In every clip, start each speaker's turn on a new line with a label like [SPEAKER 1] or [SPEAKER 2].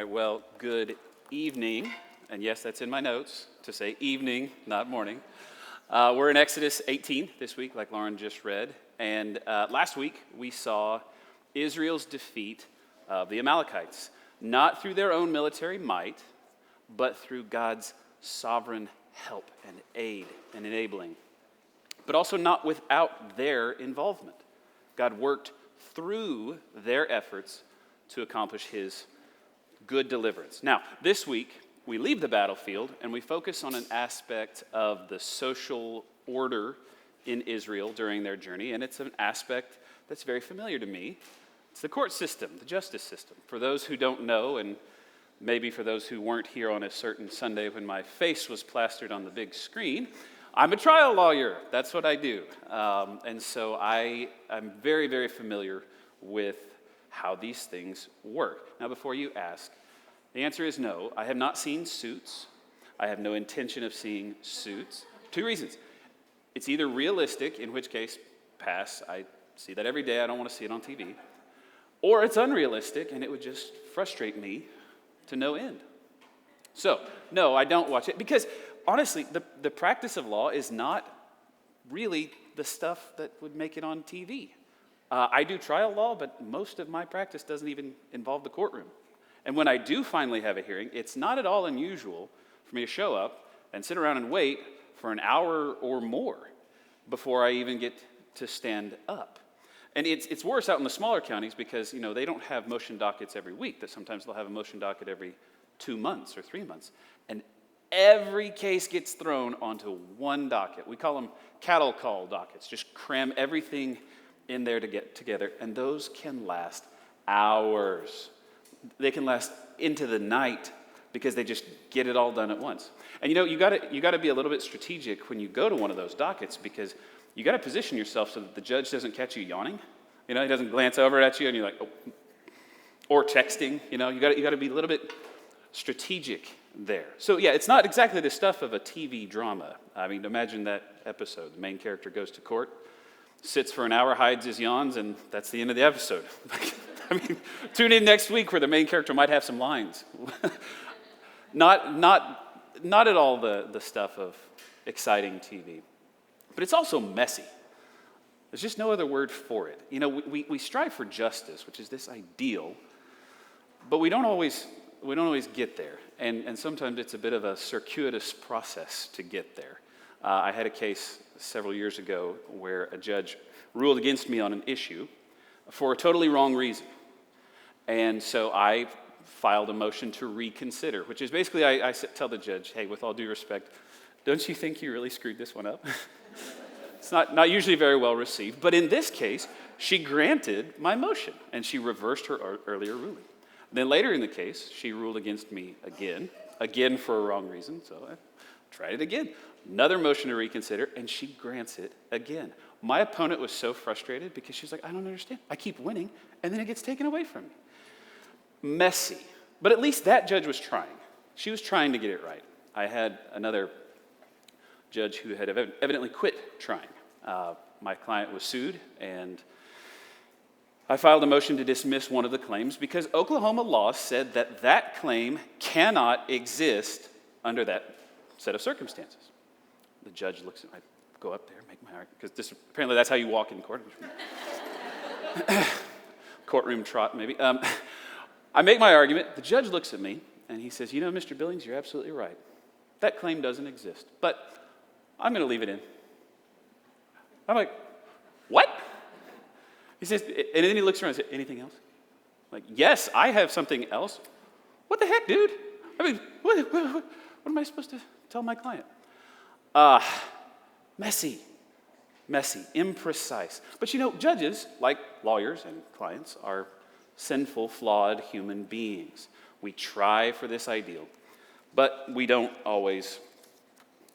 [SPEAKER 1] right, well, good evening. And yes, that's in my notes to say evening, not morning. We're in Exodus 18 this week, like Lauren just read. And last week, we saw Israel's defeat of the Amalekites, not through their own military might, but through God's sovereign help and aid and enabling. But also not without their involvement. God worked through their efforts to accomplish his good deliverance. Now, this week, we leave the battlefield and we focus on an aspect of the social order in Israel during their journey, and it's an aspect that's very familiar to me. It's the court system, the justice system. For those who don't know, and maybe for those who weren't here on a certain Sunday when my face was plastered on the big screen, I'm a trial lawyer. That's what I do. And so I'm very, very familiar with how these things work. Now, before you ask, the answer is no. I have not seen Suits. I have no intention of seeing Suits. 2 reasons. It's either realistic, in which case, pass. I see that every day. I don't want to see it on TV. Or it's unrealistic, and it would just frustrate me to no end. So, no, I don't watch it. Because, honestly, the practice of law is not really the stuff that would make it on TV. I do trial law, but most of my practice doesn't even involve the courtroom. And when I do finally have a hearing, it's not at all unusual for me to show up and sit around and wait for an hour or more before I even get to stand up. And it's worse out in the smaller counties because, they don't have motion dockets every week. That sometimes they'll have a motion docket every 2 months or 3 months. And every case gets thrown onto one docket. We call them cattle call dockets. Just cram everything in there to get together. And those can last hours. They can last into the night because they just get it all done at once. And you got to be a little bit strategic when you go to one of those dockets because you got to position yourself so that the judge doesn't catch you yawning. He doesn't glance over at you and you're like, oh. Or texting. You got to be a little bit strategic there. So yeah, it's not exactly the stuff of a TV drama. I mean, imagine that episode. The main character goes to court, sits for an hour, hides his yawns, and that's the end of the episode. Tune in next week where the main character might have some lines. Not at all the stuff of exciting TV. But it's also messy. There's just no other word for it. We strive for justice, which is this ideal, but we don't always get there. And sometimes it's a bit of a circuitous process to get there. I had a case several years ago where a judge ruled against me on an issue for a totally wrong reason. And so I filed a motion to reconsider, which is basically I tell the judge, hey, with all due respect, don't you think you really screwed this one up? It's not usually very well received. But in this case, she granted my motion, and she reversed her earlier ruling. Then later in the case, she ruled against me again for a wrong reason, so I tried it again. Another motion to reconsider, and she grants it again. My opponent was so frustrated because she was like, I don't understand. I keep winning, and then it gets taken away from me. Messy. But at least that judge was trying. She was trying to get it right. I had another judge who had evidently quit trying. My client was sued, and I filed a motion to dismiss one of the claims because Oklahoma law said that claim cannot exist under that set of circumstances. The judge looks at me, I go up there, make my argument, because apparently that's how you walk in court. Courtroom trot, maybe. I make my argument. The judge looks at me, and he says, Mr. Billings, you're absolutely right. That claim doesn't exist, but I'm going to leave it in. I'm like, what? He says, and then he looks around and says, anything else? I'm like, yes, I have something else. What the heck, dude? I mean, what am I supposed to tell my client? Messy, imprecise. But judges, like lawyers and clients, are sinful, flawed human beings. We try for this ideal, but we don't always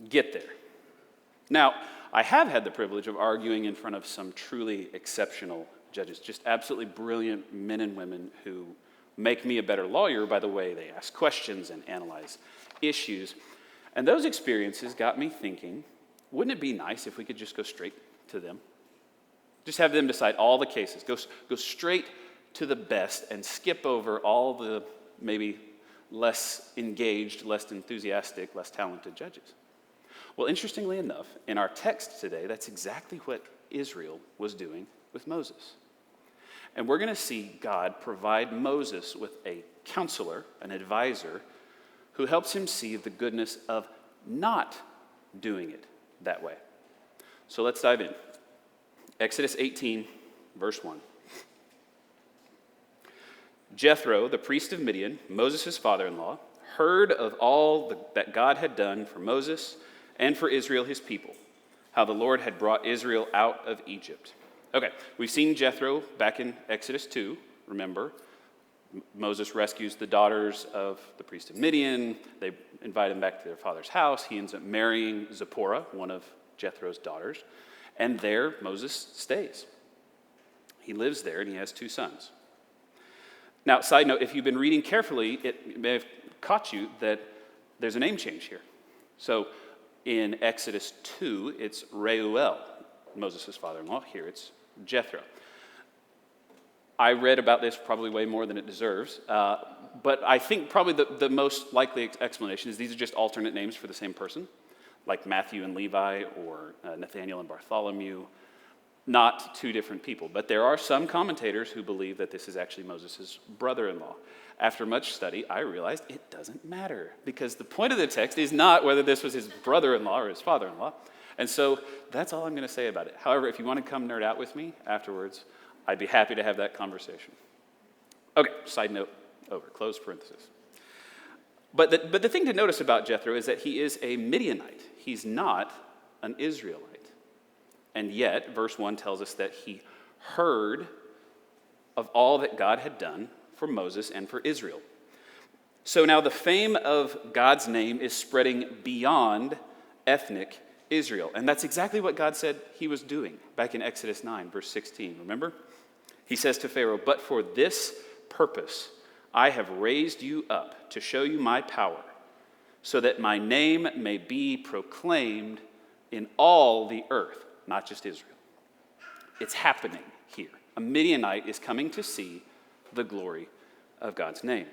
[SPEAKER 1] get there. Now, I have had the privilege of arguing in front of some truly exceptional judges, just absolutely brilliant men and women who make me a better lawyer by the way they ask questions and analyze issues. And those experiences got me thinking, wouldn't it be nice if we could just go straight to them? Just have them decide all the cases. Go straight to the best and skip over all the maybe less engaged, less enthusiastic, less talented judges. Well, interestingly enough, in our text today, that's exactly what Israel was doing with Moses. And we're going to see God provide Moses with a counselor, an advisor, who helps him see the goodness of not doing it that way. So let's dive in. Exodus 18, verse 1. Jethro, the priest of Midian, Moses' father-in-law, heard of all that God had done for Moses and for Israel, his people, how the Lord had brought Israel out of Egypt. Okay, we've seen Jethro back in Exodus 2, remember. Moses rescues the daughters of the priest of Midian. They invite him back to their father's house. He ends up marrying Zipporah, one of Jethro's daughters. And there, Moses stays. He lives there, and he has 2 sons. Now, side note, if you've been reading carefully, it may have caught you that there's a name change here. So in Exodus 2, it's Reuel, Moses' father-in-law. Here it's Jethro. I read about this probably way more than it deserves, but I think probably the most likely explanation is these are just alternate names for the same person, like Matthew and Levi or Nathaniel and Bartholomew, not 2 different people. But there are some commentators who believe that this is actually Moses' brother-in-law. After much study, I realized it doesn't matter, because the point of the text is not whether this was his brother-in-law or his father-in-law. And so that's all I'm going to say about it. However, if you want to come nerd out with me afterwards, I'd be happy to have that conversation. Okay, side note over, close parenthesis. But the thing to notice about Jethro is that he is a Midianite. He's not an Israelite. And yet, verse 1 tells us that he heard of all that God had done for Moses and for Israel. So now the fame of God's name is spreading beyond ethnic Israel. And that's exactly what God said he was doing back in Exodus 9, verse 16. Remember? He says to Pharaoh, "But for this purpose I have raised you up to show you my power, so that my name may be proclaimed in all the earth." Not just Israel. It's happening here. A Midianite is coming to see the glory of God's name.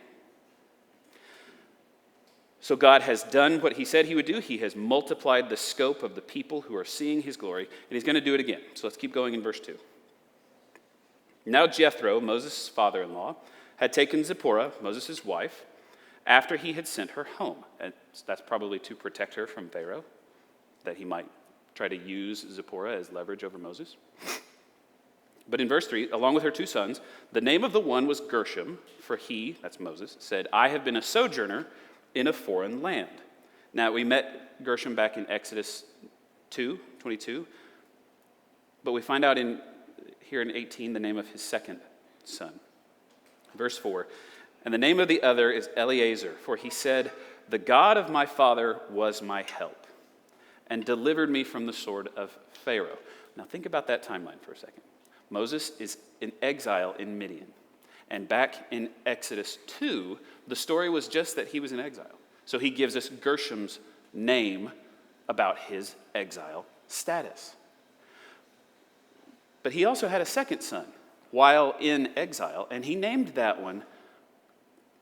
[SPEAKER 1] So God has done what he said he would do. He has multiplied the scope of the people who are seeing his glory, and he's going to do it again. So let's keep going in verse 2. Now Jethro, Moses' father-in-law, had taken Zipporah, Moses' wife, after he had sent her home. And that's probably to protect her from Pharaoh, that he might try to use Zipporah as leverage over Moses. But in verse 3, along with her 2 sons, the name of the one was Gershom, for he, that's Moses, said, "I have been a sojourner in a foreign land." Now, we met Gershom back in Exodus 2:22, but we find out here in 18 the name of his second son. Verse 4, "And the name of the other is Eleazar, for he said, 'The God of my father was my help, and delivered me from the sword of Pharaoh.'" Now think about that timeline for a second. Moses is in exile in Midian. And back in Exodus 2, the story was just that he was in exile. So he gives us Gershom's name about his exile status. But he also had a second son while in exile, and he named that one,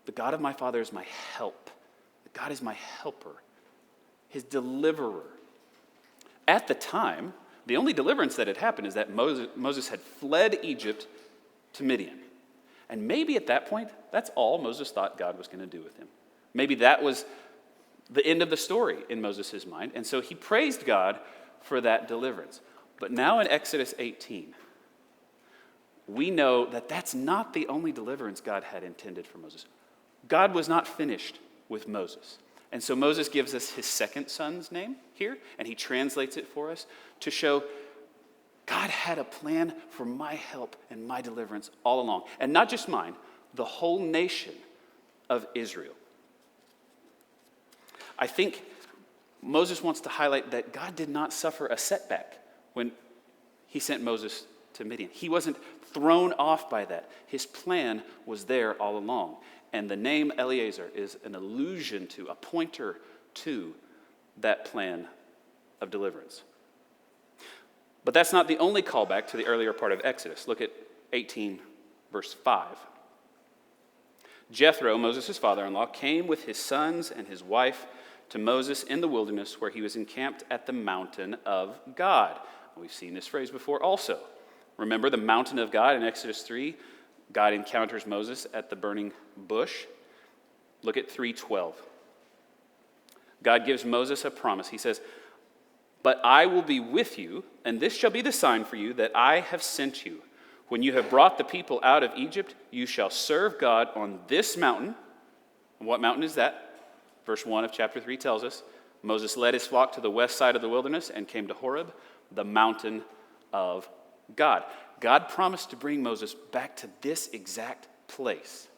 [SPEAKER 1] "The God of my father is my help." God is my helper, his deliverer. At the time, the only deliverance that had happened is that Moses had fled Egypt to Midian. And maybe at that point, that's all Moses thought God was going to do with him. Maybe that was the end of the story in Moses' mind. And so he praised God for that deliverance. But now in Exodus 18, we know that that's not the only deliverance God had intended for Moses. God was not finished with Moses. And so Moses gives us his second son's name here, and he translates it for us to show God had a plan for my help and my deliverance all along. And not just mine, the whole nation of Israel. I think Moses wants to highlight that God did not suffer a setback when he sent Moses to Midian. He wasn't thrown off by that. His plan was there all along. And the name Eleazar is an allusion to, a pointer to that plan of deliverance. But that's not the only callback to the earlier part of Exodus. Look at 18, verse 5. Jethro, Moses' father-in-law, came with his sons and his wife to Moses in the wilderness where he was encamped at the mountain of God. We've seen this phrase before also. Remember the mountain of God in Exodus 3? God encounters Moses at the burning bush. Look at 3:12. God gives Moses a promise. He says, "But I will be with you, and this shall be the sign for you that I have sent you. When you have brought the people out of Egypt, you shall serve God on this mountain." And what mountain is that? Verse 1 of chapter 3 tells us, Moses led his flock to the west side of the wilderness and came to Horeb, the mountain of God. God promised to bring Moses back to this exact place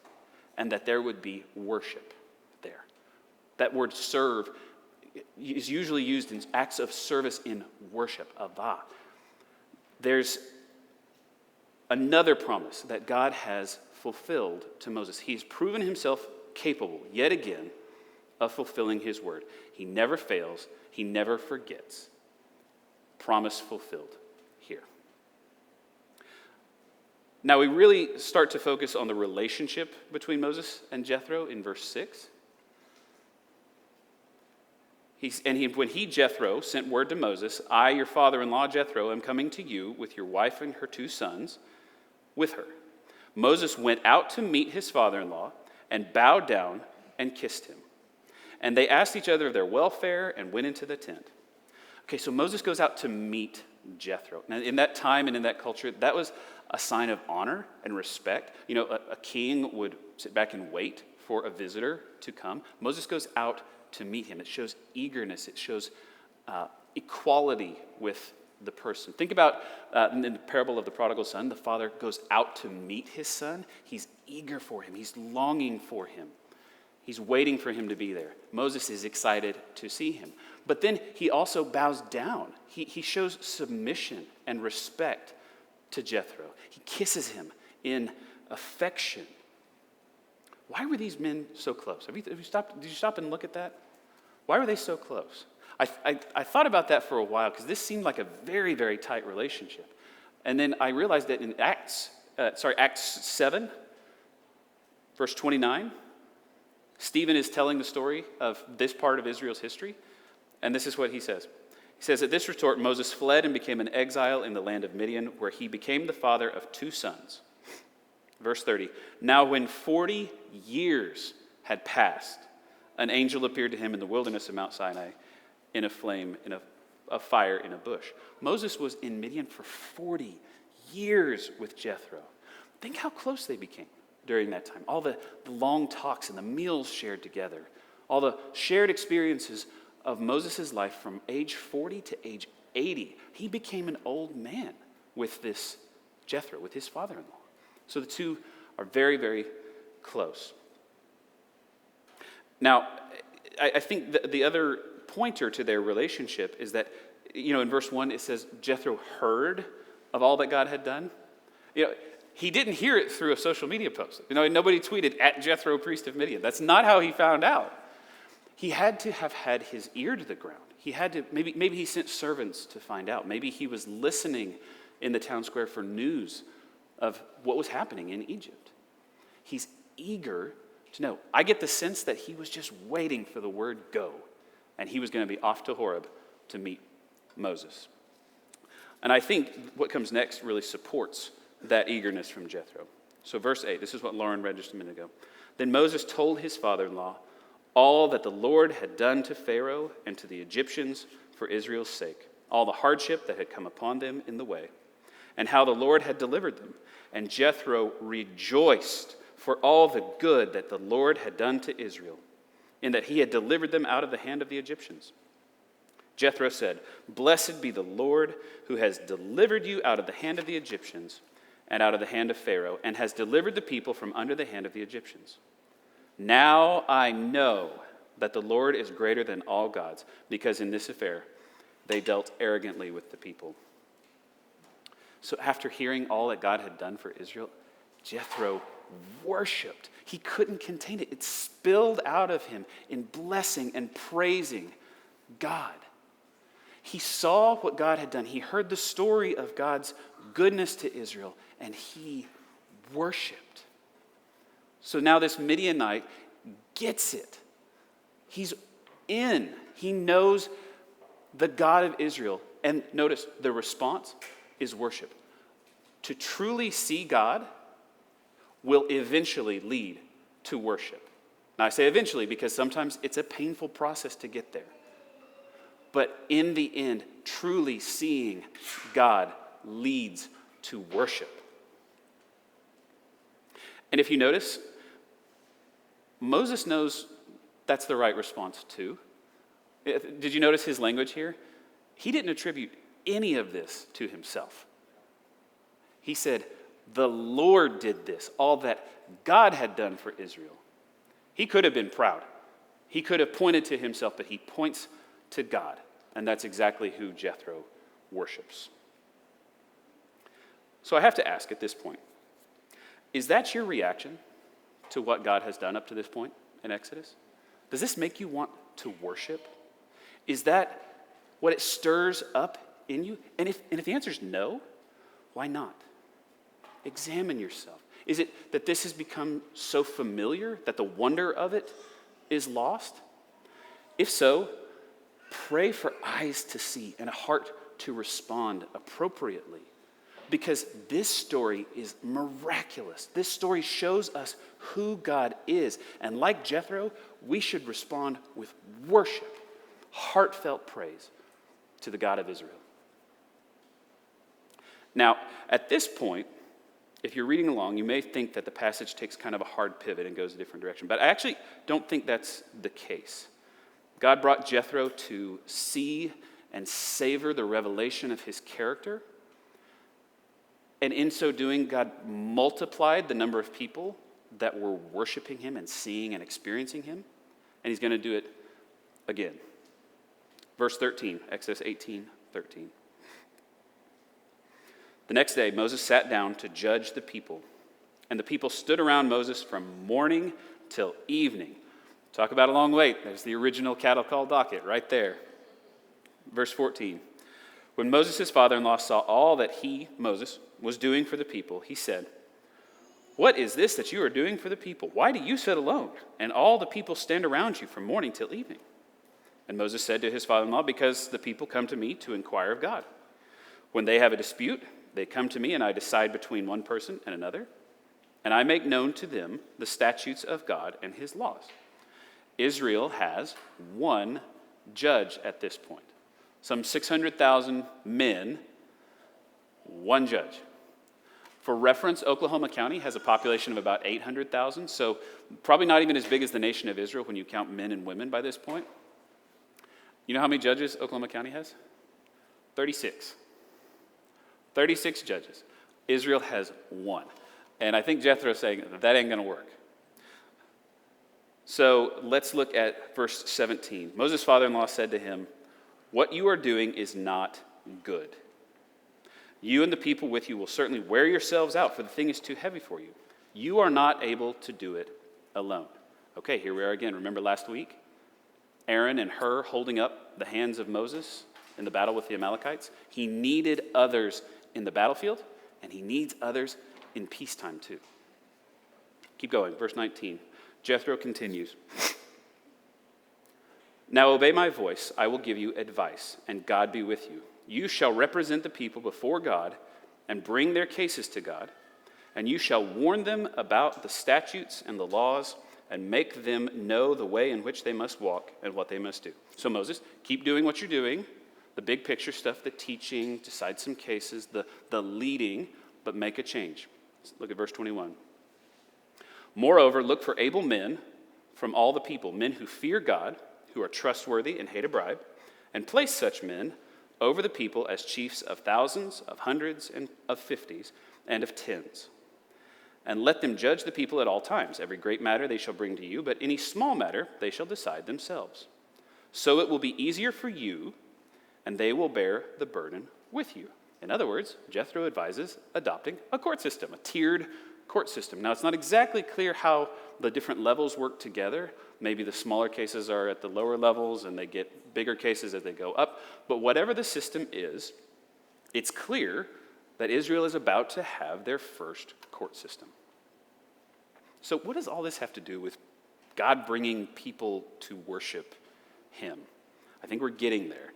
[SPEAKER 1] and that there would be worship there. That word serve is usually used in acts of service in worship, avah. There's another promise that God has fulfilled to Moses. He's proven himself capable, yet again, of fulfilling his word. He never fails. He never forgets. Promise fulfilled here. Now we really start to focus on the relationship between Moses and Jethro in verse 6. When Jethro, sent word to Moses, "I, your father-in-law Jethro, am coming to you with your wife and her 2 sons with her." Moses went out to meet his father-in-law and bowed down and kissed him. And they asked each other of their welfare and went into the tent. Okay, so Moses goes out to meet Jethro. Now, in that time and in that culture, that was a sign of honor and respect. You know, a king would sit back and wait for a visitor to come. Moses goes out to meet him. It shows eagerness. It shows equality with the person. Think about in the parable of the prodigal son, the father goes out to meet his son. He's eager for him. He's longing for him. He's waiting for him to be there. Moses is excited to see him. But then he also bows down. He shows submission and respect to Jethro. He kisses him in affection. Why were these men so close? Did you stop and look at that? Why were they so close? I thought about that for a while because this seemed like a very, very tight relationship. And then I realized that in Acts 7, verse 29, Stephen is telling the story of this part of Israel's history. And this is what he says. He says, "At this retort, Moses fled and became an exile in the land of Midian, where he became the father of 2 sons. Verse 30, "Now when 40 years had passed, an angel appeared to him in the wilderness of Mount Sinai in a flame, in a fire in a bush." Moses was in Midian for 40 years with Jethro. Think how close they became during that time. All the long talks and the meals shared together. All the shared experiences of Moses' life from age 40 to age 80. He became an old man with this Jethro, with his father-in-law. So the two are very, very close. Now, I think the other pointer to their relationship is that, in verse 1 it says Jethro heard of all that God had done. He didn't hear it through a social media post. Nobody tweeted at Jethro, priest of Midian. That's not how he found out. He had to have had his ear to the ground. He had to, maybe he sent servants to find out. Maybe he was listening in the town square for news of what was happening in Egypt. He's eager to know. I get the sense that he was just waiting for the word go, and he was going to be off to Horeb to meet Moses. And I think what comes next really supports that eagerness from Jethro. So verse 8, this is what Lauren read just a minute ago. "Then Moses told his father-in-law all that the Lord had done to Pharaoh and to the Egyptians for Israel's sake, all the hardship that had come upon them in the way, and how the Lord had delivered them. And Jethro rejoiced for all the good that the Lord had done to Israel, in that he had delivered them out of the hand of the Egyptians. Jethro said, 'Blessed be the Lord who has delivered you out of the hand of the Egyptians and out of the hand of Pharaoh, and has delivered the people from under the hand of the Egyptians. Now I know that the Lord is greater than all gods, because in this affair they dealt arrogantly with the people.'" So after hearing all that God had done for Israel, Jethro worshiped. He couldn't contain it. It spilled out of him in blessing and praising God. He saw what God had done. He heard the story of God's goodness to Israel, and he worshiped. So now this Midianite gets it. He's in. He knows the God of Israel. And notice, the response is worship. To truly see God will eventually lead to worship. Now I say eventually because sometimes it's a painful process to get there. But in the end, truly seeing God leads to worship. And if you notice, Moses knows that's the right response too. Did you notice his language here? He didn't attribute any of this to himself. He said, the Lord did this, all that God had done for Israel. He could have been proud. He could have pointed to himself, but he points to God. And that's exactly who Jethro worships. So I have to ask at this point, is that your reaction to what God has done up to this point in Exodus? Does this make you want to worship? Is that what it stirs up in you? And if the answer is no, why not? Examine yourself. Is it that this has become so familiar that the wonder of it is lost? If so, pray for eyes to see and a heart to respond appropriately. Because this story is miraculous. This story shows us who God is. And like Jethro, we should respond with worship, heartfelt praise to the God of Israel. Now, at this point, if you're reading along, you may think that the passage takes kind of a hard pivot and goes a different direction. But I actually don't think that's the case. God brought Jethro to see and savor the revelation of his character. And in so doing, God multiplied the number of people that were worshiping him and seeing and experiencing him. And he's going to do it again. Verse 13, Exodus 18:13. The next day, Moses sat down to judge the people. And the people stood around Moses from morning till evening. Talk about a long wait. There's the original cattle call docket right there. Verse 14. When Moses' father-in-law saw all that he, Moses, was doing for the people, he said, "What is this that you are doing for the people? Why do you sit alone, and all the people stand around you from morning till evening?" And Moses said to his father-in-law, "Because the people come to me to inquire of God. When they have a dispute, they come to me, and I decide between one person and another, and I make known to them the statutes of God and his laws." Israel has one judge at this point. Some 600,000 men, one judge. For reference, Oklahoma County has a population of about 800,000, so probably not even as big as the nation of Israel when you count men and women by this point. You know how many judges Oklahoma County has? 36. 36 judges. Israel has one. And I think Jethro is saying that ain't going to work. So let's look at verse 17. Moses' father-in-law said to him, "What you are doing is not good. You and the people with you will certainly wear yourselves out, for the thing is too heavy for you. You are not able to do it alone." Okay, here we are again. Remember last week? Aaron and Hur holding up the hands of Moses in the battle with the Amalekites. He needed others in the battlefield, and he needs others in peacetime too. Keep going, verse 19. Jethro continues. "Now obey my voice, I will give you advice, and God be with you. You shall represent the people before God and bring their cases to God, and you shall warn them about the statutes and the laws and make them know the way in which they must walk and what they must do." So Moses, keep doing what you're doing, the big picture stuff, the teaching, decide some cases, the leading, but make a change. Look at verse 21. "Moreover, look for able men from all the people, men who fear God, who are trustworthy and hate a bribe, and place such men over the people as chiefs of thousands, of hundreds, and of fifties, and of tens. And let them judge the people at all times. Every great matter they shall bring to you, but any small matter they shall decide themselves. So it will be easier for you, and they will bear the burden with you." In other words, Jethro advises adopting a court system, a tiered court system. Now, it's not exactly clear how the different levels work together. Maybe the smaller cases are at the lower levels and they get bigger cases as they go up. But whatever the system is, it's clear that Israel is about to have their first court system. So what does all this have to do with God bringing people to worship him? I think we're getting there.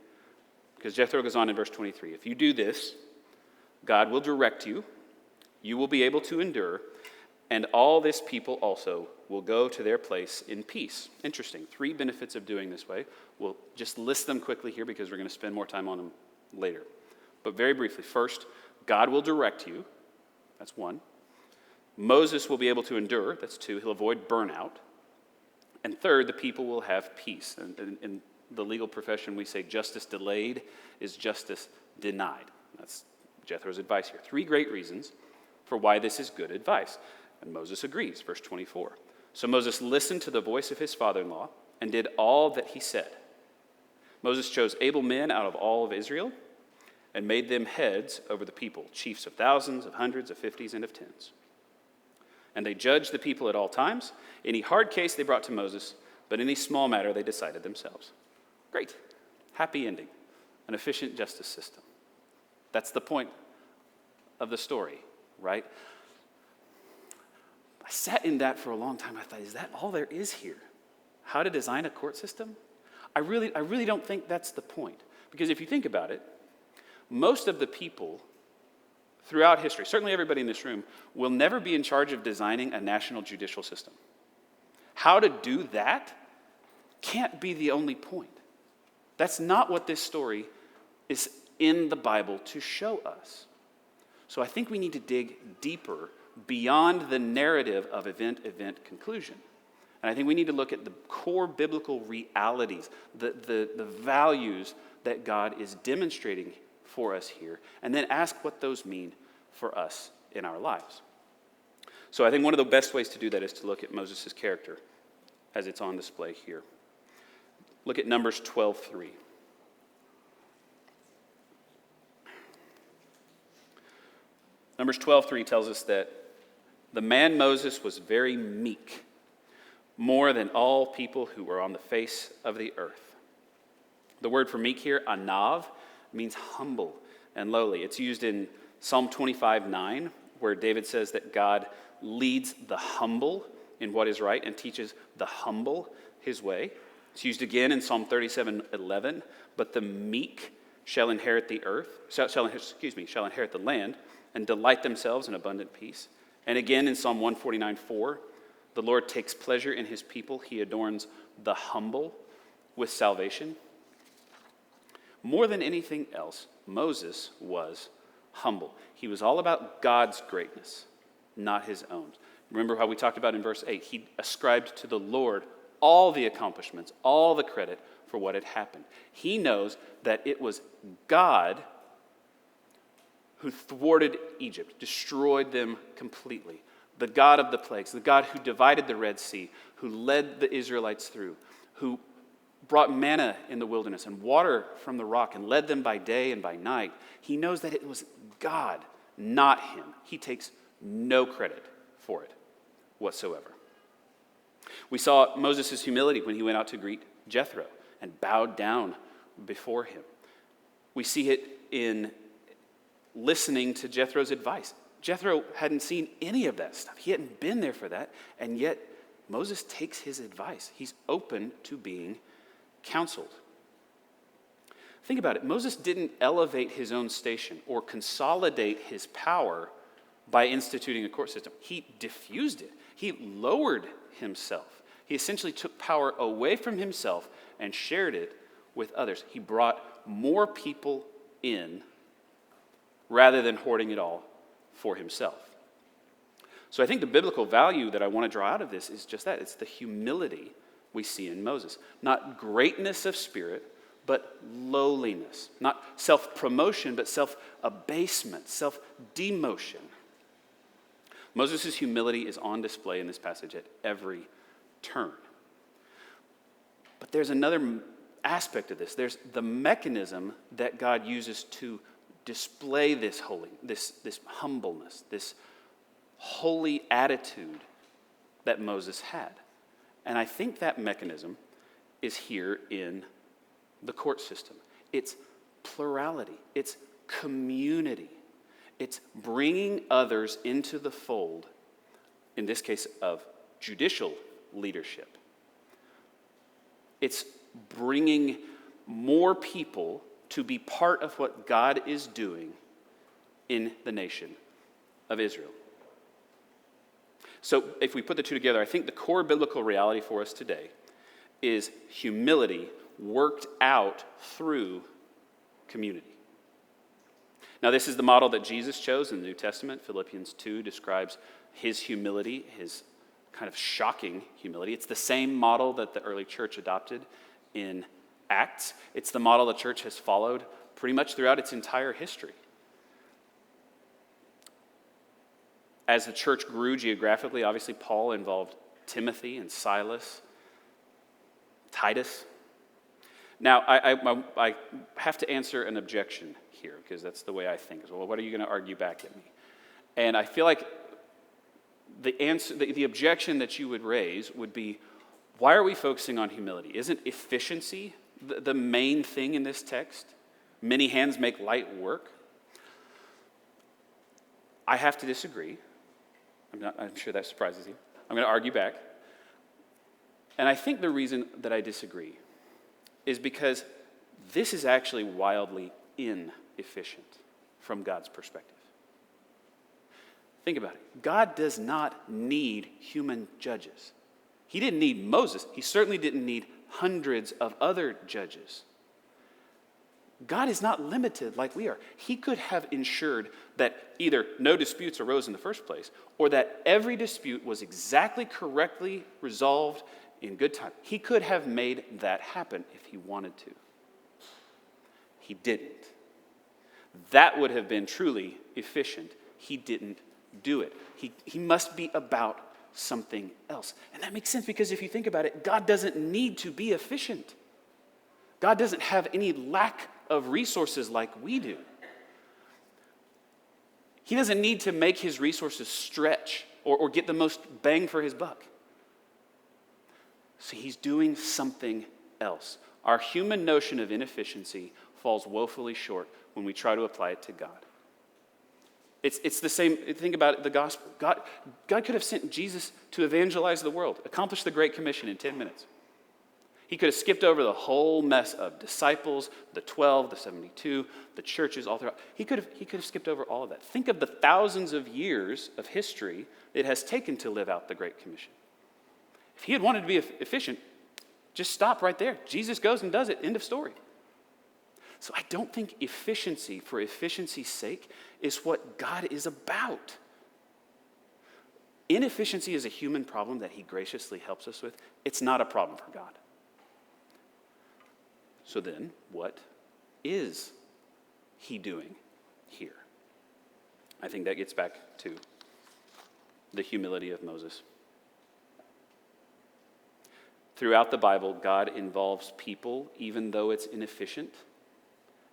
[SPEAKER 1] Because Jethro goes on in verse 23, if you do this, God will direct you, you will be able to endure, and all this people also will go to their place in peace. Interesting. 3 benefits of doing this way. We'll just list them quickly here because we're going to spend more time on them later. But very briefly, first, God will direct you. That's 1. Moses will be able to endure. That's 2. He'll avoid burnout. And third, the people will have peace. And in the legal profession, we say justice delayed is justice denied. That's Jethro's advice here. 3 great reasons for why this is good advice. And Moses agrees, verse 24. So Moses listened to the voice of his father-in-law and did all that he said. Moses chose able men out of all of Israel and made them heads over the people, chiefs of thousands, of hundreds, of 50s, and of 10s. And they judged the people at all times. Any hard case they brought to Moses, but any small matter they decided themselves. Great. Happy ending. An efficient justice system. That's the point of the story, right? I sat in that for a long time. I thought, is that all there is here? How to design a court system? I really don't think that's the point. Because if you think about it, most of the people throughout history, certainly everybody in this room, will never be in charge of designing a national judicial system. How to do that can't be the only point. That's not what this story is in the Bible to show us. So I think we need to dig deeper beyond the narrative of event, conclusion. And I think we need to look at the core biblical realities, the values that God is demonstrating for us here, and then ask what those mean for us in our lives. So I think one of the best ways to do that is to look at Moses' character as it's on display here. Look at Numbers 12:3. Numbers 12:3 tells us that the man Moses was very meek, more than all people who were on the face of the earth. The word for meek here, anav, means humble and lowly. It's used in Psalm 25:9, where David says that God leads the humble in what is right and teaches the humble his way. It's used again in Psalm 37:11, but the meek shall inherit the earth, shall inherit the land and delight themselves in abundant peace. And again in Psalm 149:4, the Lord takes pleasure in his people. He adorns the humble with salvation. More than anything else, Moses was humble. He was all about God's greatness, not his own. Remember how we talked about in verse 8, he ascribed to the Lord all the accomplishments, all the credit for what had happened. He knows that it was God who thwarted Egypt, destroyed them completely. The God of the plagues, the God who divided the Red Sea, who led the Israelites through, who brought manna in the wilderness and water from the rock and led them by day and by night. He knows that it was God, not him. He takes no credit for it whatsoever. We saw Moses' humility when he went out to greet Jethro and bowed down before him. We see it in listening to Jethro's advice. Jethro hadn't seen any of that stuff. He hadn't been there for that, and yet Moses takes his advice. He's open to being counseled. Think about it. Moses didn't elevate his own station or consolidate his power by instituting a court system. He diffused it. He lowered himself. He essentially took power away from himself and shared it with others. He brought more people in rather than hoarding it all for himself. So I think the biblical value that I want to draw out of this is just that. It's the humility we see in Moses. Not greatness of spirit, but lowliness. Not self-promotion, but self-abasement, self-demotion. Moses' humility is on display in this passage at every turn. But there's another aspect of this. There's the mechanism that God uses to display this humbleness, this holy attitude that Moses had. And I think that mechanism is here in the court system. It's plurality. It's community. It's bringing others into the fold, in this case of judicial leadership. It's bringing more people to be part of what God is doing in the nation of Israel. So if we put the two together, I think the core biblical reality for us today is humility worked out through community. Now, this is the model that Jesus chose in the New Testament. Philippians 2 describes his humility, his kind of shocking humility. It's the same model that the early church adopted in Acts. It's the model the church has followed pretty much throughout its entire history. As the church grew geographically, obviously Paul involved Timothy and Silas, Titus. Now, I have to answer an objection here, because that's the way I think. Well, what are you going to argue back at me? And I feel like the objection that you would raise would be, why are we focusing on humility? Isn't efficiency the main thing in this text? Many hands make light work. I have to disagree. I'm sure that surprises you. I'm going to argue back. And I think the reason that I disagree is because this is actually wildly inefficient from God's perspective. Think about it. God does not need human judges. He didn't need Moses. He certainly didn't need hundreds of other judges. God is not limited like we are. He could have ensured that either no disputes arose in the first place, or that every dispute was exactly correctly resolved in good time. He could have made that happen if he wanted to. He didn't. That would have been truly efficient. He didn't do it. He must be about something else. And that makes sense, because if you think about it, God doesn't need to be efficient. God doesn't have any lack of resources like we do. He doesn't need to make his resources stretch or get the most bang for his buck. So he's doing something else. Our human notion of inefficiency falls woefully short when we try to apply it to God. It's the same. Think about the gospel. God could have sent Jesus to evangelize the world, accomplish the Great Commission in 10 minutes. He could have skipped over the whole mess of disciples, the 12, the 72, the churches, all throughout. He could have skipped over all of that. Think of the thousands of years of history it has taken to live out the Great Commission. If he had wanted to be efficient, just stop right there. Jesus goes and does it. End of story. So I don't think efficiency for efficiency's sake is what God is about. Inefficiency is a human problem that he graciously helps us with. It's not a problem for God. So then, what is he doing here? I think that gets back to the humility of Moses. Throughout the Bible, God involves people, even though it's inefficient.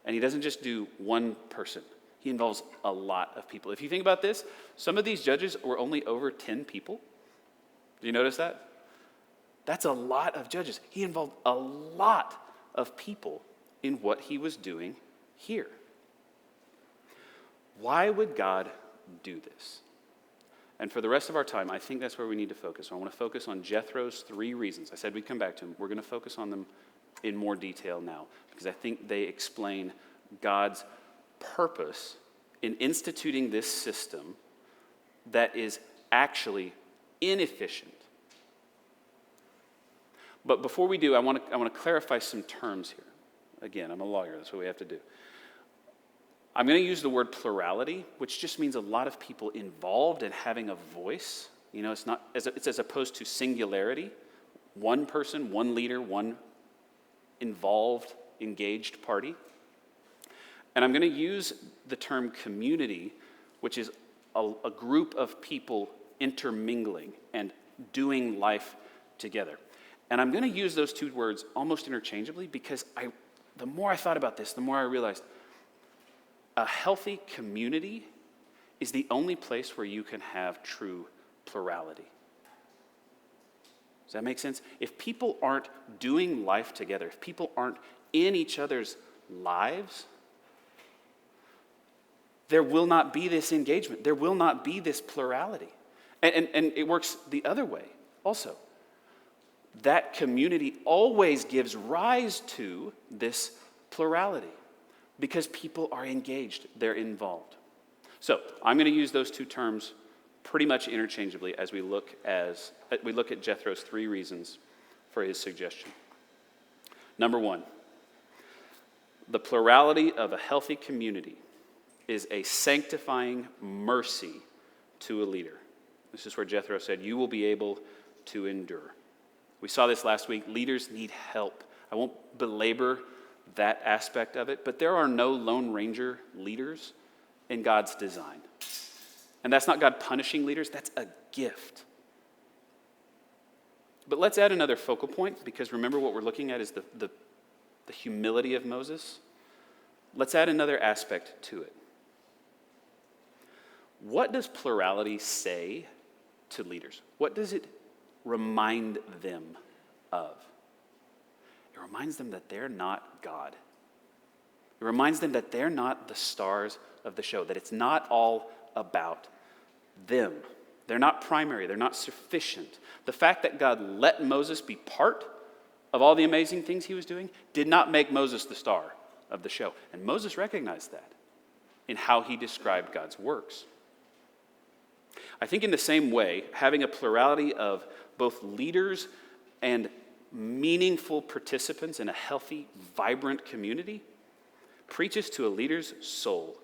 [SPEAKER 1] And he doesn't just do one person. He involves a lot of people. If you think about this, some of these judges were only over 10 people. Do you notice that? That's a lot of judges. He involved a lot of people in what he was doing here. Why would God do this? And for the rest of our time, I think that's where we need to focus. I want to focus on Jethro's 3 reasons. I said we'd come back to them. We're going to focus on them in more detail now, because I think they explain God's purpose in instituting this system that is actually inefficient. But before we do, I want to clarify some terms here. Again, I'm a lawyer. That's what we have to do. I'm going to use the word plurality, which just means a lot of people involved and having a voice. You know, it's as opposed to singularity. One person, one leader, one involved, engaged party. And I'm going to use the term community, which is a group of people intermingling and doing life together. And I'm going to use those two words almost interchangeably, because the more I thought about this, the more I realized a healthy community is the only place where you can have true plurality. Does that make sense? If people aren't doing life together, if people aren't in each other's lives, there will not be this engagement. There will not be this plurality. And it works the other way. also. That community always gives rise to this plurality because people are engaged, they're involved. So I'm going to use those two terms pretty much interchangeably as we look at Jethro's 3 reasons for his suggestion. Number 1, the plurality of a healthy community is a sanctifying mercy to a leader. This is where Jethro said, you will be able to endure. We saw this last week. Leaders need help. I won't belabor that aspect of it, but there are no Lone Ranger leaders in God's design. And that's not God punishing leaders, that's a gift. But let's add another focal point, because remember what we're looking at is the humility of Moses. Let's add another aspect to it. What does plurality say to leaders? What does it remind them of? It reminds them that they're not God. It reminds them that they're not the stars of the show, that it's not all about them. They're not primary, they're not sufficient. The fact that God let Moses be part of all the amazing things he was doing did not make Moses the star of the show. And Moses recognized that in how he described God's works. I think in the same way, having a plurality of both leaders and meaningful participants in a healthy, vibrant community preaches to a leader's soul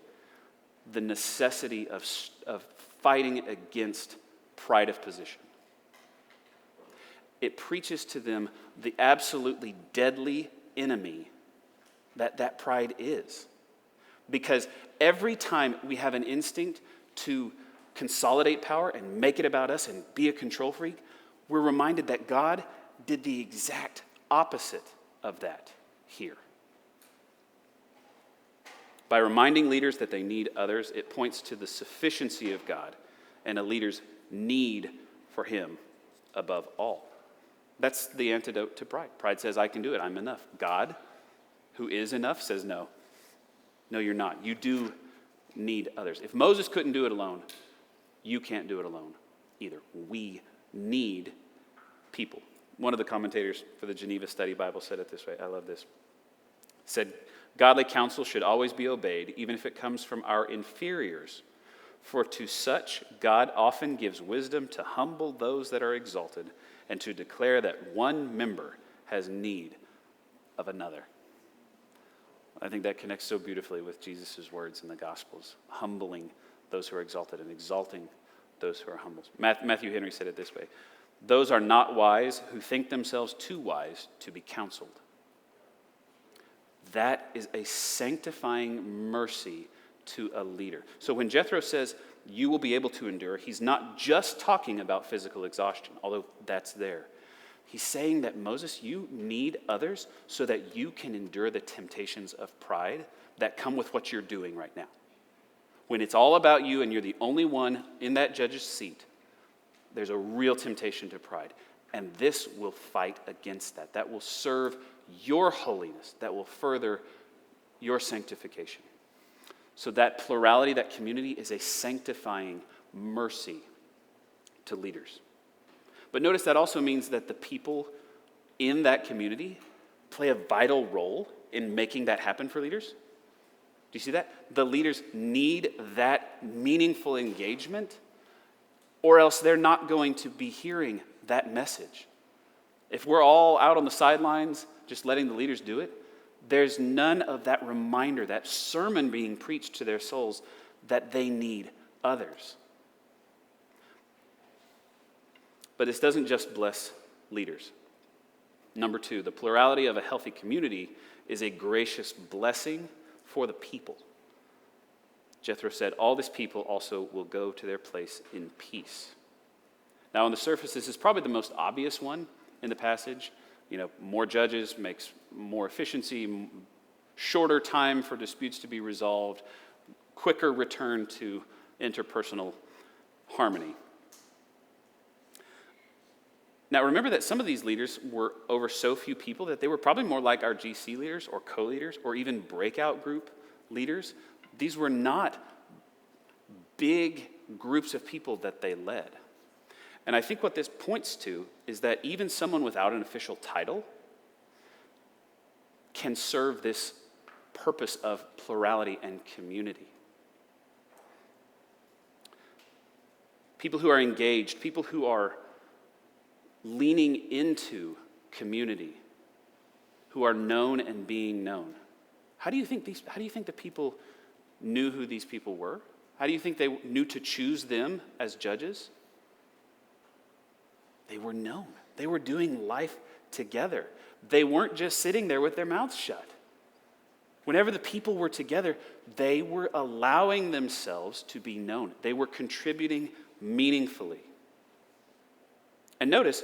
[SPEAKER 1] the necessity of fighting against pride of position. It preaches to them the absolutely deadly enemy that pride is. Because every time we have an instinct to consolidate power and make it about us and be a control freak, we're reminded that God did the exact opposite of that here. By reminding leaders that they need others, it points to the sufficiency of God and a leader's need for him above all. That's the antidote to pride. Pride says, I can do it, I'm enough. God, who is enough, says no. No, you're not. You do need others. If Moses couldn't do it alone, you can't do it alone either. We need people. One of the commentators for the Geneva Study Bible said it this way. I love this. Said, godly counsel should always be obeyed, even if it comes from our inferiors. For to such God often gives wisdom to humble those that are exalted and to declare that one member has need of another. I think that connects so beautifully with Jesus' words in the Gospels, humbling those who are exalted and exalting those who are humble. Matthew Henry said it this way, those are not wise who think themselves too wise to be counseled. That is a sanctifying mercy to a leader. So when Jethro says, you will be able to endure, he's not just talking about physical exhaustion, although that's there. He's saying that, Moses, you need others so that you can endure the temptations of pride that come with what you're doing right now. When it's all about you and you're the only one in that judge's seat, there's a real temptation to pride. And this will fight against that. That will serve your holiness. That will further your sanctification. So that plurality, that community is a sanctifying mercy to leaders. But notice that also means that the people in that community play a vital role in making that happen for leaders. Do you see that? The leaders need that meaningful engagement, or else they're not going to be hearing that message. If we're all out on the sidelines just letting the leaders do it, there's none of that reminder, that sermon being preached to their souls that they need others. But this doesn't just bless leaders. Number 2, the plurality of a healthy community is a gracious blessing for the people. Jethro said, all this people also will go to their place in peace. Now, on the surface, this is probably the most obvious one in the passage. More judges makes more efficiency, shorter time for disputes to be resolved, quicker return to interpersonal harmony. Now, remember that some of these leaders were over so few people that they were probably more like our GC leaders or co-leaders or even breakout group leaders. These were not big groups of people that they led. And I think what this points to is that even someone without an official title can serve this purpose of plurality and community. People who are engaged, people who are leaning into community, who are known and being known. How do you think the people knew who these people were? How do you think they knew to choose them as judges? They were known. They were doing life together. They weren't just sitting there with their mouths shut. Whenever the people were together, they were allowing themselves to be known. They were contributing meaningfully. And notice,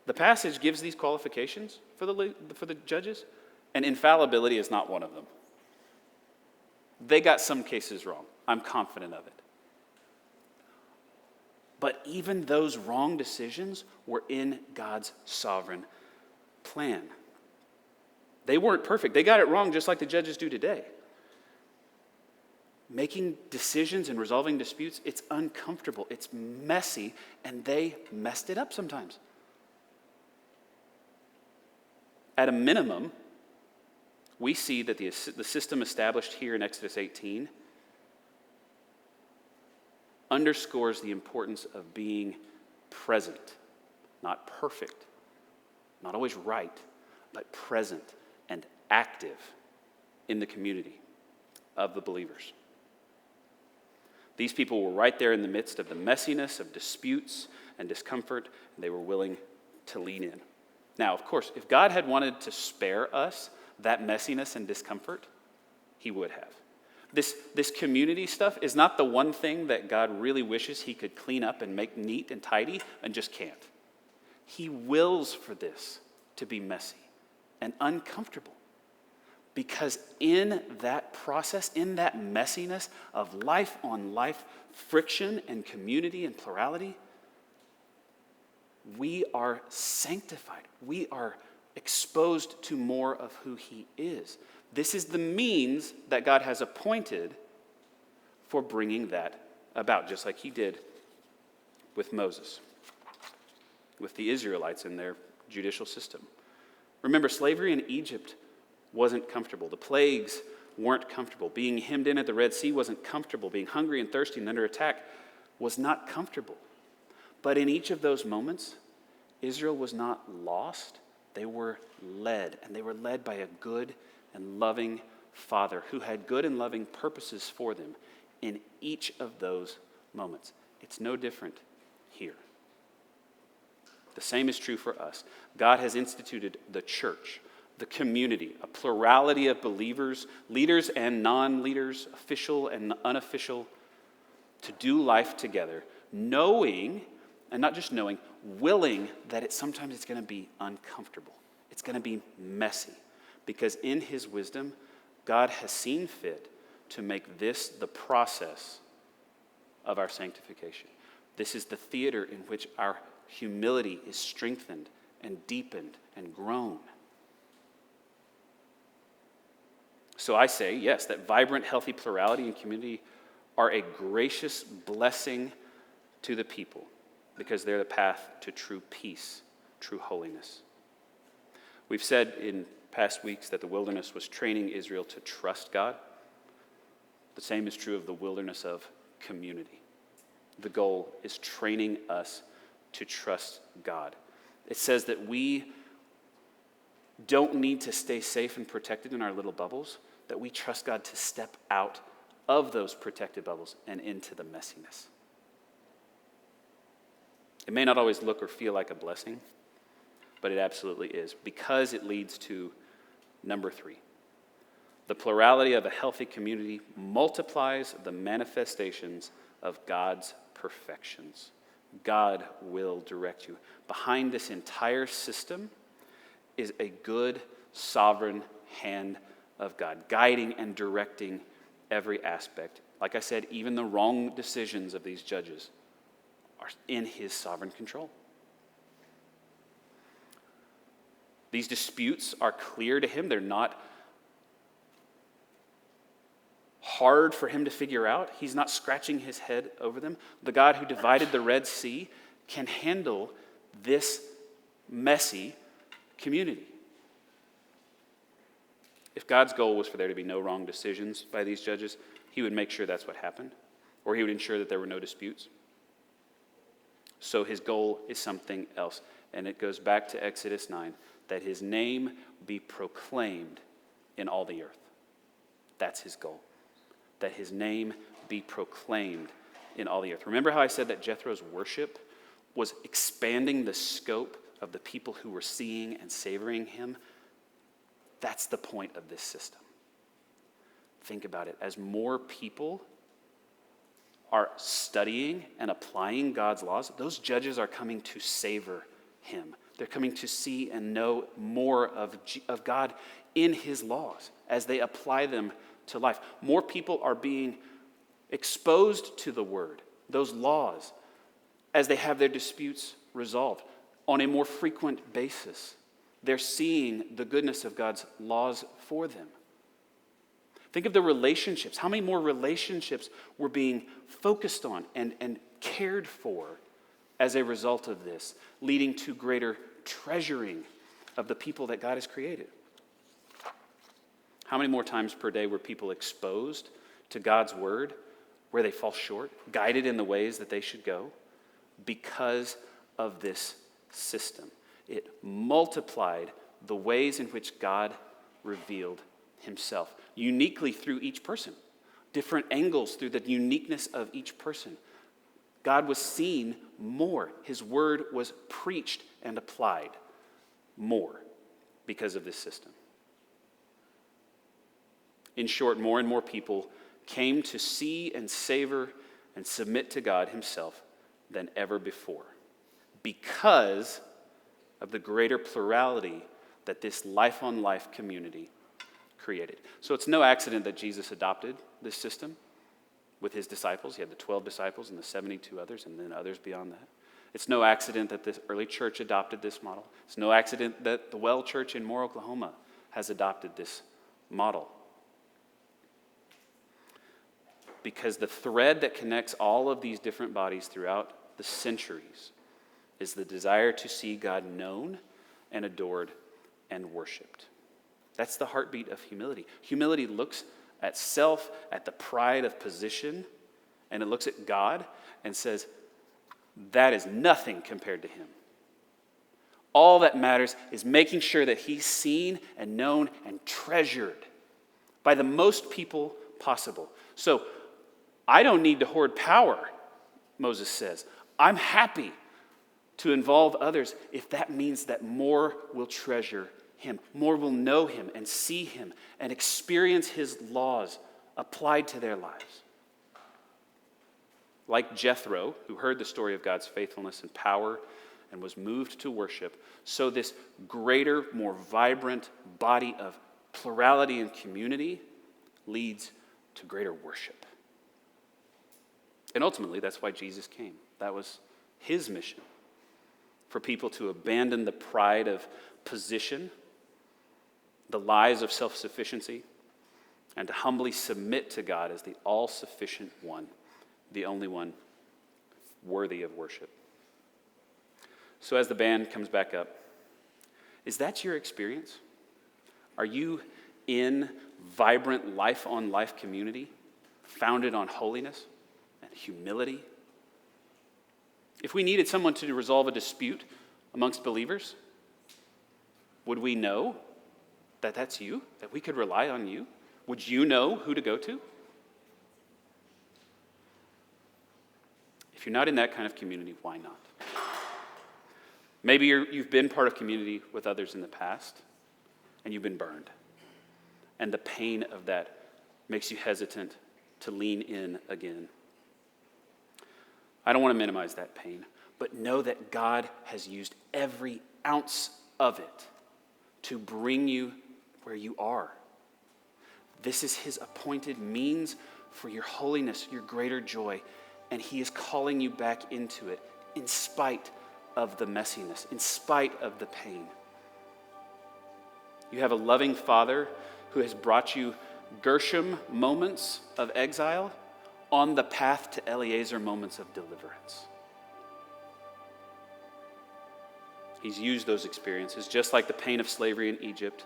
[SPEAKER 1] the passage gives these qualifications for the judges, and infallibility is not one of them. They got some cases wrong. I'm confident of it. But even those wrong decisions were in God's sovereign plan. They weren't perfect. They got it wrong just like the judges do today. Making decisions and resolving disputes, it's uncomfortable, it's messy, and they messed it up sometimes. At a minimum, we see that the system established here in Exodus 18 underscores the importance of being present, not perfect, not always right, but present and active in the community of the believers. These people were right there in the midst of the messiness of disputes and discomfort, and they were willing to lean in. Now, of course, if God had wanted to spare us that messiness and discomfort, he would have. This community stuff is not the one thing that God really wishes he could clean up and make neat and tidy and just can't. He wills for this to be messy and uncomfortable. Because in that process, in that messiness of life on life friction and community and plurality, we are sanctified. We are exposed to more of who he is. This is the means that God has appointed for bringing that about, just like he did with Moses, with the Israelites in their judicial system. Remember, slavery in Egypt wasn't comfortable. The plagues weren't comfortable. Being hemmed in at the Red Sea wasn't comfortable. Being hungry and thirsty and under attack was not comfortable. But in each of those moments, Israel was not lost. They were led, and they were led by a good and loving Father who had good and loving purposes for them in each of those moments. It's no different here. The same is true for us. God has instituted the church, the community, a plurality of believers, leaders and non-leaders, official and unofficial, to do life together, knowing, and not just knowing, willing that sometimes it's going to be uncomfortable. It's going to be messy. Because in his wisdom, God has seen fit to make this the process of our sanctification. This is the theater in which our humility is strengthened and deepened and grown. So I say, yes, that vibrant, healthy plurality and community are a gracious blessing to the people because they're the path to true peace, true holiness. We've said in past weeks that the wilderness was training Israel to trust God. The same is true of the wilderness of community. The goal is training us to trust God. It says that we don't need to stay safe and protected in our little bubbles, that we trust God to step out of those protected bubbles and into the messiness. It may not always look or feel like a blessing, but it absolutely is, because it leads to number 3. The plurality of a healthy community multiplies the manifestations of God's perfections. God will direct you. Behind this entire system is a good, sovereign hand of God, guiding and directing every aspect. Like I said, even the wrong decisions of these judges are in his sovereign control. These disputes are clear to him. They're not hard for him to figure out. He's not scratching his head over them. The God who divided the Red Sea can handle this messy community. If God's goal was for there to be no wrong decisions by these judges, he would make sure that's what happened, or he would ensure that there were no disputes. So his goal is something else. And it goes back to Exodus 9, that his name be proclaimed in all the earth. That's his goal. That his name be proclaimed in all the earth. Remember how I said that Jethro's worship was expanding the scope of the people who were seeing and savoring him? That's the point of this system. Think about it. As more people are studying and applying God's laws, those judges are coming to savor him. They're coming to see and know more of God in his laws as they apply them to life. More people are being exposed to the word, those laws, as they have their disputes resolved on a more frequent basis. They're seeing the goodness of God's laws for them. Think of the relationships. How many more relationships were being focused on and cared for as a result of this, leading to greater treasuring of the people that God has created? How many more times per day were people exposed to God's word where they fall short, guided in the ways that they should go because of this system? It multiplied the ways in which God revealed himself, uniquely through each person, different angles through the uniqueness of each person. God was seen more. His word was preached and applied more because of this system. In short, more and more people came to see and savor and submit to God himself than ever before because of the greater plurality that this life-on-life community created. So it's no accident that Jesus adopted this system with his disciples. He had the 12 disciples and the 72 others, and then others beyond that. It's no accident that the early church adopted this model. It's no accident that the Well Church in Moore, Oklahoma has adopted this model. Because the thread that connects all of these different bodies throughout the centuries is the desire to see God known and adored and worshiped. That's the heartbeat of humility. Humility looks at self, at the pride of position, and it looks at God and says, that is nothing compared to him. All that matters is making sure that he's seen and known and treasured by the most people possible. So I don't need to hoard power, Moses says. I'm happy to involve others if that means that more will treasure him, more will know him and see him and experience his laws applied to their lives. Like Jethro, who heard the story of God's faithfulness and power and was moved to worship, so this greater, more vibrant body of plurality and community leads to greater worship. And ultimately, that's why Jesus came. That was his mission, for people to abandon the pride of position, the lies of self-sufficiency, and to humbly submit to God as the all-sufficient one, the only one worthy of worship. So as the band comes back up, is that your experience? Are you in vibrant life-on-life community founded on holiness and humility? If we needed someone to resolve a dispute amongst believers, would we know that that's you? That we could rely on you? Would you know who to go to? If you're not in that kind of community, why not? Maybe you've been part of community with others in the past, and you've been burned. And the pain of that makes you hesitant to lean in again. I don't want to minimize that pain, but know that God has used every ounce of it to bring you where you are. This is his appointed means for your holiness, your greater joy, and he is calling you back into it in spite of the messiness, in spite of the pain. You have a loving Father who has brought you Gershom moments of exile on the path to Eliezer moments of deliverance. He's used those experiences, just like the pain of slavery in Egypt,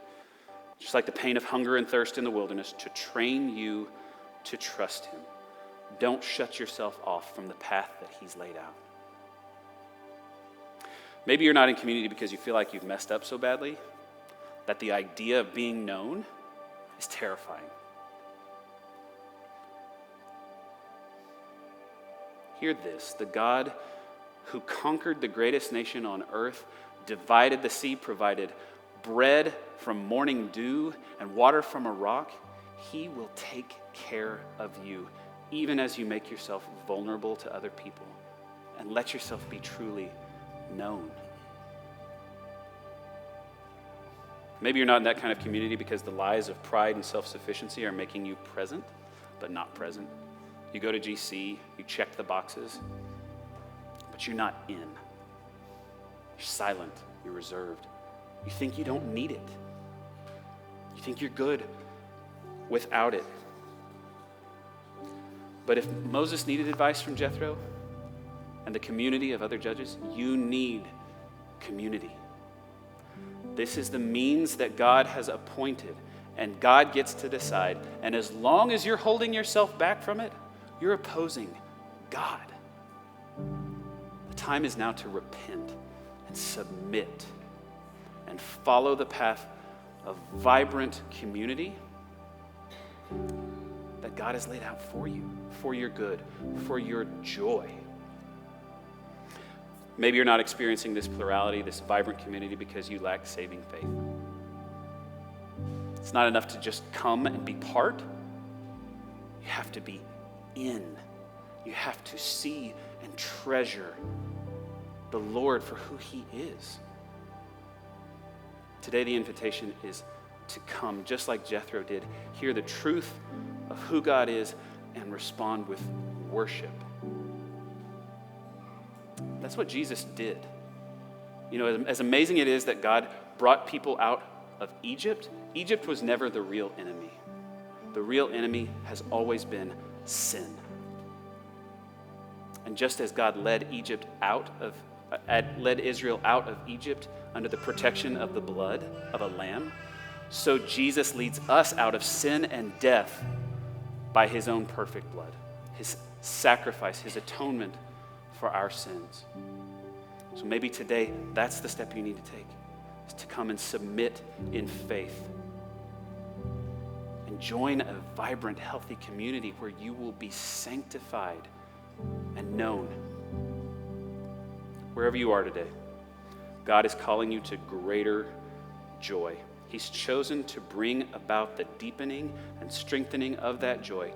[SPEAKER 1] just like the pain of hunger and thirst in the wilderness, to train you to trust him. Don't shut yourself off from the path that he's laid out. Maybe you're not in community because you feel like you've messed up so badly that the idea of being known is terrifying. Hear this: the God who conquered the greatest nation on earth, divided the sea, provided bread from morning dew and water from a rock, he will take care of you, even as you make yourself vulnerable to other people and let yourself be truly known. Maybe you're not in that kind of community because the lies of pride and self-sufficiency are making you present, but not present. You go to GC, you check the boxes, but you're not in. You're silent, you're reserved. You think you don't need it. You think you're good without it. But if Moses needed advice from Jethro and the community of other judges, you need community. This is the means that God has appointed, and God gets to decide. And as long as you're holding yourself back from it, you're opposing God. The time is now to repent and submit and follow the path of vibrant community that God has laid out for you, for your good, for your joy. Maybe you're not experiencing this plurality, this vibrant community, because you lack saving faith. It's not enough to just come and be part. You have to be in. You have to see and treasure the Lord for who he is. Today, the invitation is to come, just like Jethro did, hear the truth of who God is and respond with worship. That's what Jesus did. You know, as amazing it is that God brought people out of Egypt, Egypt was never the real enemy. The real enemy has always been sin. And just as God led Israel out of Egypt under the protection of the blood of a lamb, so Jesus leads us out of sin and death by his own perfect blood, his sacrifice, his atonement for our sins. So maybe today, that's the step you need to take, is to come and submit in faith and join a vibrant, healthy community where you will be sanctified and known. Wherever you are today, God is calling you to greater joy. He's chosen to bring about the deepening and strengthening of that joy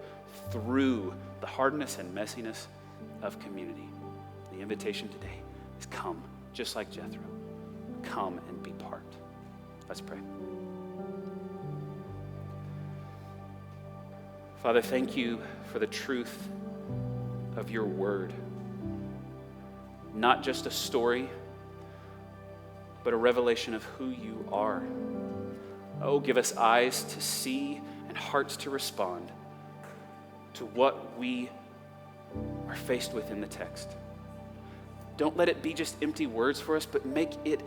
[SPEAKER 1] through the hardness and messiness of community. The invitation today is come, just like Jethro. Come and be part. Let's pray. Father, thank you for the truth of your word. Not just a story, but a revelation of who you are. Oh, give us eyes to see and hearts to respond to what we are faced with in the text. Don't let it be just empty words for us, but make it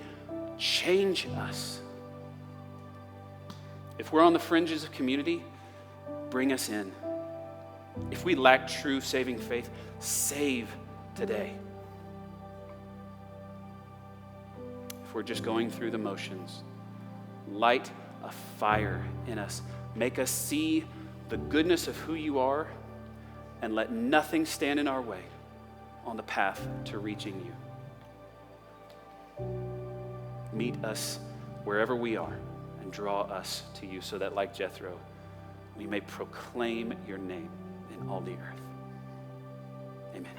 [SPEAKER 1] change us. If we're on the fringes of community, bring us in. If we lack true saving faith, save today. If we're just going through the motions, light a fire in us. Make us see the goodness of who you are, and let nothing stand in our way on the path to reaching you. Meet us wherever we are and draw us to you so that, like Jethro, we may proclaim your name in all the earth. Amen.